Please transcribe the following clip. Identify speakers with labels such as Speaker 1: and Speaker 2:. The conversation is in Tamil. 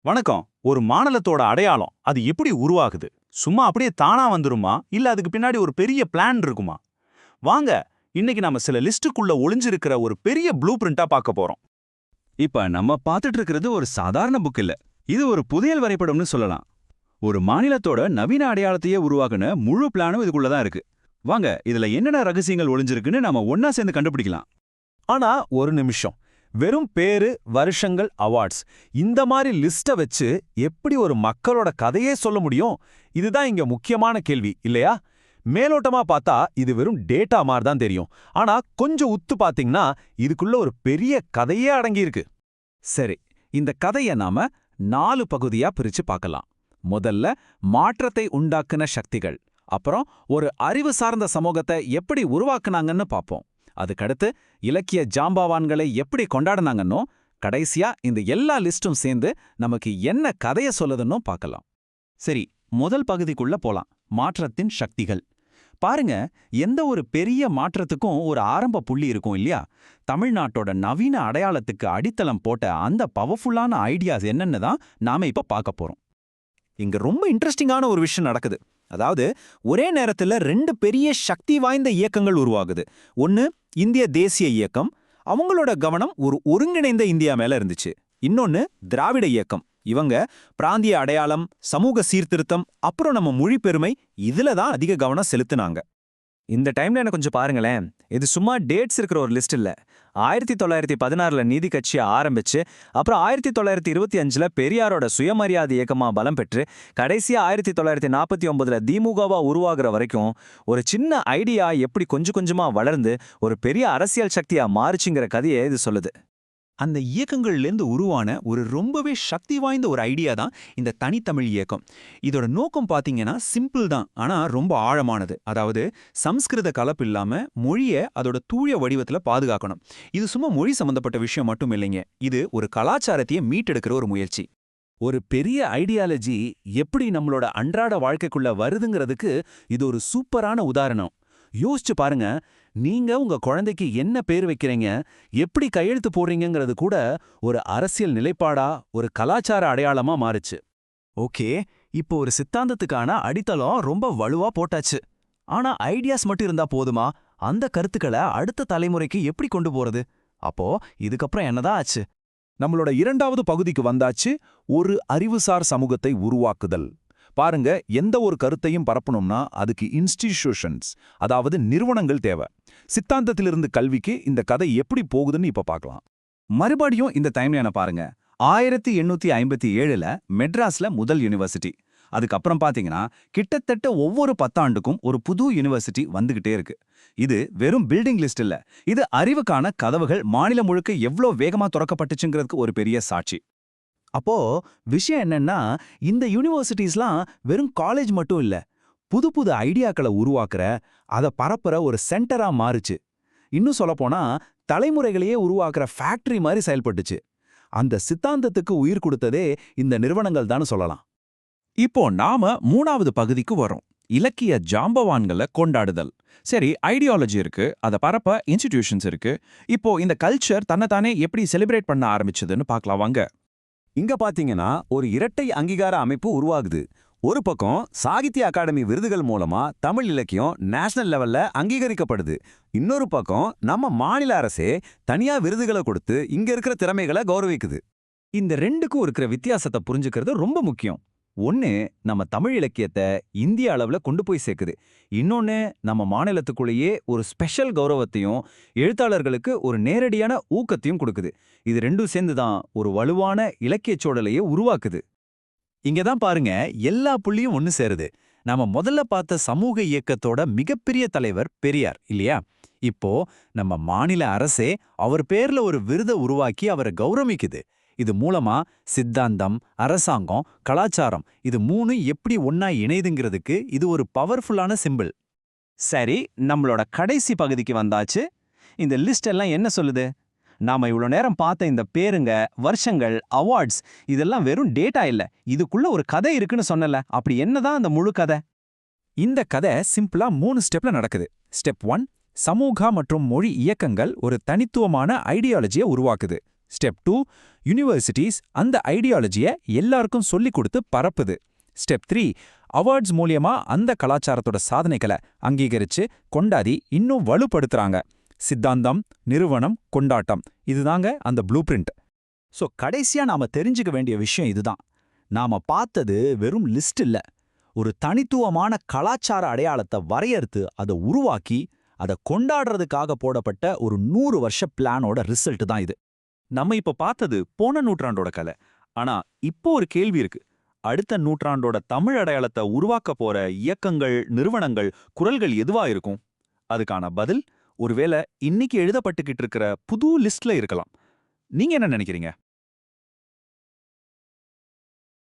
Speaker 1: வணக்கம். ஒரு மாநிலத்தோட அடையாளம் அது எப்படி உருவாகுது? சும்மா அப்படியே தானா வந்துருமா? இல்ல அதுக்கு பின்னாடி ஒரு பெரிய பிளான் இருக்குமா? வாங்க, இன்னைக்கு நாம சில லிஸ்டுக்குள்ள ஒளிஞ்சிருக்கிற ஒரு பெரிய ப்ளூ பிரிண்டா பார்க்க போறோம்.
Speaker 2: இப்ப நம்ம பார்த்துட்டு இருக்கிறது ஒரு சாதாரண புக் இல்ல. இது ஒரு புதையல் வரைபடம்னு சொல்லலாம். ஒரு மாநிலத்தோட நவீன அடையாளத்தையே உருவாக்குன முழு பிளானும் இதுக்குள்ள தான் இருக்கு. வாங்க, இதுல என்னென்ன ரகசியங்கள் ஒளிஞ்சிருக்குன்னு நாம ஒன்னா சேர்ந்து கண்டுபிடிக்கலாம்.
Speaker 3: ஆனா ஒரு நிமிஷம், வெறும் பேரு, வருஷங்கள், அவார்ட்ஸ் இந்த மாதிரி லிஸ்ட வச்சு எப்படி ஒரு மக்களோட கதையே சொல்ல முடியும்? இதுதான் இங்க முக்கியமான கேள்வி இல்லையா? மேலோட்டமா பார்த்தா இது வெறும் டேட்டா மாதிரி தான் தெரியும். ஆனா கொஞ்சம் உத்து பாத்தீங்கன்னா இதுக்குள்ள ஒரு பெரிய கதையே அடங்கியிருக்கு.
Speaker 4: சரி, இந்த கதையை நாம 4 பகுதியா பிரிச்சு பார்க்கலாம். முதல்ல மாற்றத்தை உண்டாக்குன சக்திகள், அப்புறம் ஒரு அறிவு சார்ந்த சமூகத்தை எப்படி உருவாக்குனாங்கன்னு பார்ப்போம். அதுக்கடுத்து இலக்கிய ஜாம்பவான்களை எப்படி கொண்டாடினாங்கன்னோ, கடைசியா இந்த எல்லா லிஸ்டும் சேர்ந்து நமக்கு என்ன கதைய சொல்லுதுன்னோ பார்க்கலாம்.
Speaker 2: சரி, முதல் பகுதிக்குள்ள போலாம். மாற்றத்தின் சக்திகள். பாருங்க, எந்த ஒரு பெரிய மாற்றத்துக்கும் ஒரு ஆரம்ப புள்ளி இருக்கும் இல்லையா? தமிழ்நாட்டோட நவீன அடையாளத்துக்கு அடித்தளம் போட்ட அந்த பவர்ஃபுல்லான ஐடியாஸ் என்னன்னு தான் நாம இப்ப பார்க்க போறோம்.
Speaker 3: இங்க ரொம்ப இன்ட்ரெஸ்டிங்கான ஒரு விஷயம் நடக்குது. அதாவது ஒரே நேரத்துல 2 பெரிய சக்தி வாய்ந்த இயக்கங்கள் உருவாகுது. ஒன்னு இந்திய தேசிய இயக்கம், அவங்களோட கவனம் ஒரு ஒருங்கிணைந்த இந்தியா மேல இருந்துச்சு. இன்னொன்னு திராவிட இயக்கம், இவங்க பிராந்திய அடையாளம், சமூக சீர்திருத்தம், அப்புறம் நம்ம மொழி பெருமை, இதுல தான் அதிக கவனம் செலுத்துனாங்க.
Speaker 5: இந்த டைம்ல என்ன கொஞ்சம் பாருங்களேன். இது சும்மா டேட்ஸ் இருக்கிற ஒரு லிஸ்ட் இல்ல. 1916ல நீதி கட்சியை ஆரம்பிச்சு, அப்புறம் 1925ல பெரியாரோட சுயமரியாதை இயக்கமா பலம் பெற்று, கடைசியா 1949ல திமுகவா உருவாகிற வரைக்கும் ஒரு சின்ன ஐடியா எப்படி கொஞ்சம் கொஞ்சமா வளர்ந்து ஒரு பெரிய அரசியல் சக்தியா மாறுச்சுங்கிற கதையை இது சொல்லுது.
Speaker 2: அந்த இயக்கங்கள்லேருந்து உருவான ஒரு ரொம்பவே சக்தி வாய்ந்த ஒரு ஐடியா தான் இந்த தனித்தமிழ் இயக்கம். இதோட நோக்கம் பார்த்தீங்கன்னா சிம்பிள் தான், ஆனா ரொம்ப ஆழமானது. அதாவது சம்ஸ்கிருத கலப்பு இல்லாம மொழியை அதோட தூய வடிவத்துல பாதுகாக்கணும். இது சும்மா மொழி சம்பந்தப்பட்ட விஷயம் மட்டும் இல்லைங்க, இது ஒரு கலாச்சாரத்தையே மீட்டெடுக்கிற ஒரு முயற்சி.
Speaker 3: ஒரு பெரிய ஐடியாலஜி எப்படி நம்மளோட அன்றாட வாழ்க்கைக்குள்ள வருதுங்கிறதுக்கு இது ஒரு சூப்பரான உதாரணம். யோசிச்சு பாருங்க, நீங்க உங்க குழந்தைக்கு என்ன பேர் வைக்கிறீங்க, எப்படி கையெழுத்து போடுறீங்கிறது கூட ஒரு அரசியல் நிலைப்பாடா, ஒரு கலாச்சார அடையாளமா மாறுச்சு.
Speaker 4: ஓகே, இப்போ ஒரு சித்தாந்தத்துக்கான அடித்தளம் ரொம்ப வலுவா போட்டாச்சு. ஆனா ஐடியாஸ் மட்டும் இருந்தா போதுமா? அந்த கருத்துக்களை அடுத்த தலைமுறைக்கு எப்படி கொண்டு போறது? அப்போ இதுக்கப்புறம் என்னதான் ஆச்சு?
Speaker 3: நம்மளோட 2வது பகுதிக்கு வந்தாச்சு, ஒரு அறிவுசார் சமூகத்தை உருவாக்குதல். பாருங்க, எந்த ஒரு கருத்தையும் பரப்பணும்னா அதுக்கு இன்ஸ்டிடியூஷன்ஸ், அதாவது நிறுவனங்கள் தேவை. சித்தாந்தத்திலிருந்து கல்விக்கு இந்த கதை எப்படி போகுதுன்னு இப்ப பார்க்கலாம்.
Speaker 2: மறுபடியும் இந்த டைம்லைனை பாருங்க. 1857ல மெட்ராஸ்ல முதல் யூனிவர்சிட்டி. அதுக்கப்புறம் பாத்தீங்கன்னா கிட்டத்தட்ட ஒவ்வொரு 10 ஆண்டுக்கும் ஒரு புது யூனிவர்சிட்டி வந்துகிட்டே இருக்கு. இது வெறும் பில்டிங் லிஸ்ட் இல்ல, இது அறிவுக்கான கதவுகள் மாநிலம் முழுக்க எவ்வளோ வேகமா திறக்கப்பட்டுச்சுங்கிறதுக்கு ஒரு பெரிய சாட்சி.
Speaker 4: அப்போ விஷயம் என்னன்னா, இந்த யூனிவர்சிட்டிஸ்லாம் வெறும் காலேஜ் மட்டும் இல்ல, புது புது ஐடியாக்களை உருவாக்குற, அதை பரப்புற ஒரு சென்டரா மாறுச்சு. இன்னும் சொல்லப்போனா தலைமுறைகளையே உருவாக்குற ஃபேக்டரி மாதிரி செயல்பட்டுச்சு. அந்த சித்தாந்தத்துக்கு உயிர் கொடுத்ததே இந்த நிறுவனங்கள் தான் சொல்லலாம்.
Speaker 6: இப்போ நாம 3வது பகுதிக்கு வரோம். இலக்கிய ஜாம்பவான்களை கொண்டாடுதல். சரி, ஐடியாலஜி இருக்கு, அதை பரப்ப இன்ஸ்டிடியூஷன்ஸ் இருக்கு. இப்போ இந்த கல்ச்சர் தன்னைத்தானே எப்படி செலிப்ரேட் பண்ண ஆரம்பிச்சதுன்னு பார்க்கலாம் வாங்க.
Speaker 3: இங்க பாத்தீங்கன்னா ஒரு இரட்டை அங்கீகார அமைப்பு உருவாகுது. ஒரு பக்கம் சாகித்ய அகாடமி விருதுகள் மூலமா தமிழ் இலக்கியம் நேஷனல் லெவல்ல அங்கீகரிக்கப்படுது. இன்னொரு பக்கம் நம்ம மாநில அரசே தனியா விருதுகளை கொடுத்து இங்க இருக்கிற திறமைகளை கௌரவிக்குது.
Speaker 4: இந்த ரெண்டுக்கும் இருக்கிற வித்தியாசத்தை புரிஞ்சுக்கிறது ரொம்ப முக்கியம். ஒன்னு நம்ம தமிழ் இலக்கியத்தை இந்திய அளவுல கொண்டு போய் சேர்க்குது. இன்னொன்னு நம்ம மாநிலத்துக்குள்ளேயே ஒரு ஸ்பெஷல் கௌரவத்தையும் எழுத்தாளர்களுக்கு ஒரு நேரடியான ஊக்கத்தையும் கொடுக்குது. இது ரெண்டும் சேர்ந்து தான் ஒரு வலுவான இலக்கியச் சூழலையே உருவாக்குது.
Speaker 3: இங்க தான் பாருங்க, எல்லா புள்ளியும் ஒன்னு சேருது. நாம முதல்ல பார்த்த சமூக இயக்கத்தோட மிகப்பெரிய தலைவர் பெரியார் இல்லையா? இப்போ நம்ம மாநில அரசே அவர் பேர்ல ஒரு விருதை உருவாக்கி அவரை கௌரவிக்குது. இது மூலமா சித்தாந்தம், அரசாங்கம், கலாச்சாரம், இது 3 எப்படி ஒன்னா இணைதுங்கிறதுக்கு இது ஒரு பவர்ஃபுல்லான சிம்பிள்.
Speaker 5: சரி, நம்மளோட கடைசி பகுதிக்கு வந்தாச்சு. இந்த லிஸ்ட் எல்லாம் என்ன சொல்லுது? நாம இவ்வளோ நேரம் பார்த்த இந்த பேருங்க, வருஷங்கள், அவார்ட்ஸ் இதெல்லாம் வெறும் டேட்டா இல்ல, இதுக்குள்ள ஒரு கதை இருக்குன்னு சொன்னல. அப்படி என்னதான் அந்த முழு கதை?
Speaker 6: இந்த கதை சிம்பிளா 3 ஸ்டெப்ல நடக்குது. ஸ்டெப் 1, சமூக மற்றும் மொழி இயக்கங்கள் ஒரு தனித்துவமான ஐடியாலஜியை உருவாக்குது.
Speaker 4: ஸ்டெப் 2, யுனிவர்சிட்டிஸ் அந்த ஐடியாலஜியை எல்லாருக்கும் சொல்லிக் கொடுத்து பரப்புது. ஸ்டெப் 3, அவார்ட்ஸ் மூலியமா அந்த கலாச்சாரத்தோட சாதனைகளை அங்கீகரிச்சு கொண்டாடி இன்னும் வலுப்படுத்துறாங்க. சித்தாந்தம், நிறுவனம், கொண்டாட்டம், இதுதாங்க அந்த ப்ளூ பிரிண்ட்.
Speaker 3: சோ கடைசியா நாம தெரிஞ்சுக்க வேண்டிய விஷயம் இதுதான். நாம பார்த்தது வெறும் லிஸ்ட் இல்ல, ஒரு தனித்துவமான கலாச்சார அடையாளத்தை வரையறுத்து அதை உருவாக்கி அதை கொண்டாடுறதுக்காக போடப்பட்ட ஒரு 100 வருஷ பிளானோட ரிசல்ட் தான் இது.
Speaker 1: நம்ம இப்ப பார்த்தது போன நூற்றாண்டோட கலை. ஆனா இப்போ ஒரு கேள்வி இருக்கு. அடுத்த நூற்றாண்டோட தமிழ் அடையாளத்தை உருவாக்க போற இயக்கங்கள், நிறுவனங்கள், குரல்கள் எதுவா இருக்கும்? அதுக்கான பதில் ஒருவேளை இன்னைக்கு எழுதப்பட்டுக்கிட்டு இருக்கிற புது லிஸ்ட்ல இருக்கலாம். நீங்க என்ன நினைக்கிறீங்க?